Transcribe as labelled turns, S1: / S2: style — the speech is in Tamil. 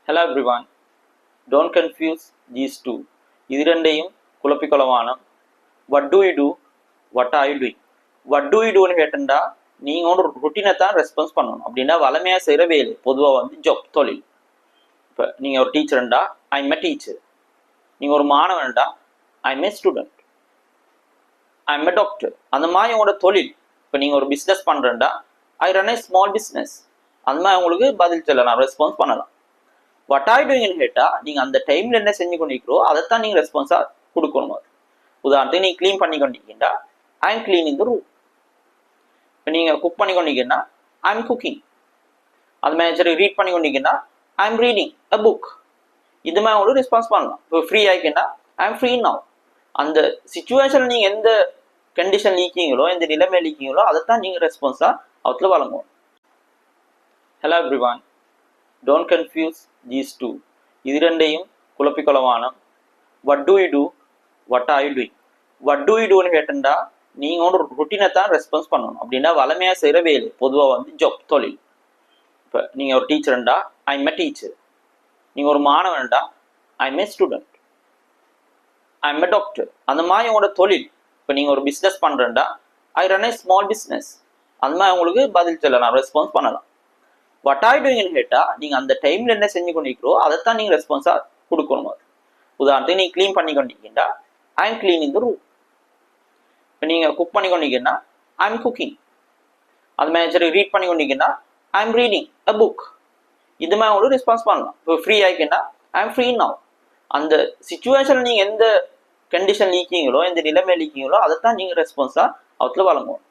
S1: Hello everyone. Don't confuse these two. இது ரெண்டையும் குழப்பிக்கொள்ளவானம். What do you do? What are you doing? What do you do ன்னு கேட்டா நீங்க ஒரு ருட்டீனை தான் ரெஸ்பான்ஸ் பண்ணணும். அப்படின்னா வளமையா செய்யற வேலை பொதுவாக ஜாப் தொழில். இப்போ நீங்க ஒரு டீச்சர்ண்டா ஐம் எ டீச்சர். நீங்க ஒரு மாணவன்டா I'm a student. I'm a doctor. அந்த மாதிரி உங்களோட தொழில். இப்போ நீங்க ஒரு பிஸ்னஸ் பண்றேன்டா I run a small business. அந்த மாதிரி உங்களுக்கு பதில் சொல்லலாம், ரெஸ்பான்ஸ் பண்ணலாம். வாட் ஆர் டூயிங்னு கேட்டால் நீங்கள் அந்த டைமில் என்ன செஞ்சு கொண்டிருக்கிறோ அதைத்தான் நீங்கள் ரெஸ்பான்ஸாக கொடுக்கணும். அது உதாரணத்துக்கு நீங்கள் க்ளீன் பண்ணி கொண்டிருக்கீங்கன்னா I am clean in the room. இப்போ நீங்கள் குக் பண்ணி கொண்டிருக்கீங்கன்னா ஐ எம் குக்கிங். அது மாதிரி சரி ரீட் பண்ணி கொண்டிருக்கீங்கன்னா I am reading a book. இது மாதிரி உங்களுக்கு ரெஸ்பான்ஸ் பண்ணலாம். இப்போ ஃப்ரீ ஆகிக்கன்னா ஐ எம் ஃப்ரீ நவ். அந்த சுச்சுவேஷனில் நீங்கள் எந்த கண்டிஷன் லீக்கிங்களோ எந்த நிலைமை லீக்கிங்களோ அதைத்தான் நீங்கள் ரெஸ்பான்ஸாக அவத்துல வழங்குவோம். Hello everyone. Don't confuse these two. இது ரெண்டையும் குழப்பிக்கொள்ளவானம். What do you do? What are you doing? What do you do ன்னு கேட்டா நீங்க ஒரு ருட்டீனை தான் ரெஸ்பான்ஸ் பண்ணணும். அப்படின்னா வளமையா செய்யற வேலை பொதுவாக ஜாப் தொழில். இப்போ நீங்க ஒரு டீச்சர்ண்டா ஐம் எ டீச்சர். நீங்க ஒரு மாணவன்டா I'm a student. I'm a doctor. அந்த மாதிரி உங்களோட தொழில். இப்போ நீங்க ஒரு பிஸ்னஸ் பண்றேன்டா I run a small business. அந்த மாதிரி உங்களுக்கு பதில் சொல்லலாம், ரெஸ்பான்ஸ் பண்ணலாம். வாட் ஆர் டூயிங்னு கேட்டால் நீங்கள் அந்த டைமில் என்ன செஞ்சு கொண்டிருக்கிறோ அதைத்தான் நீங்கள் ரெஸ்பான்ஸாக கொடுக்கணும். அது உதாரணத்துக்கு நீங்கள் க்ளீன் பண்ணி கொண்டிருக்கீங்கன்னா I am clean in the room. இப்போ நீங்கள் குக் பண்ணி கொண்டிருக்கீங்கன்னா ஐ எம் குக்கிங். அது மாதிரி சரி ரீட் பண்ணி கொண்டிருக்கீங்கன்னா I am reading a book. இது மாதிரி உங்களுக்கு ரெஸ்பான்ஸ் பண்ணலாம். இப்போ ஃப்ரீ ஆகிக்கன்னா ஐ எம் ஃப்ரீ நவ். அந்த சுச்சுவேஷனில் நீங்கள் எந்த கண்டிஷன் லீக்கிங்களோ எந்த நிலைமை லீக்கிங்களோ அதைத்தான் நீங்கள் ரெஸ்பான்ஸாக அவத்துல வழங்குவோம்.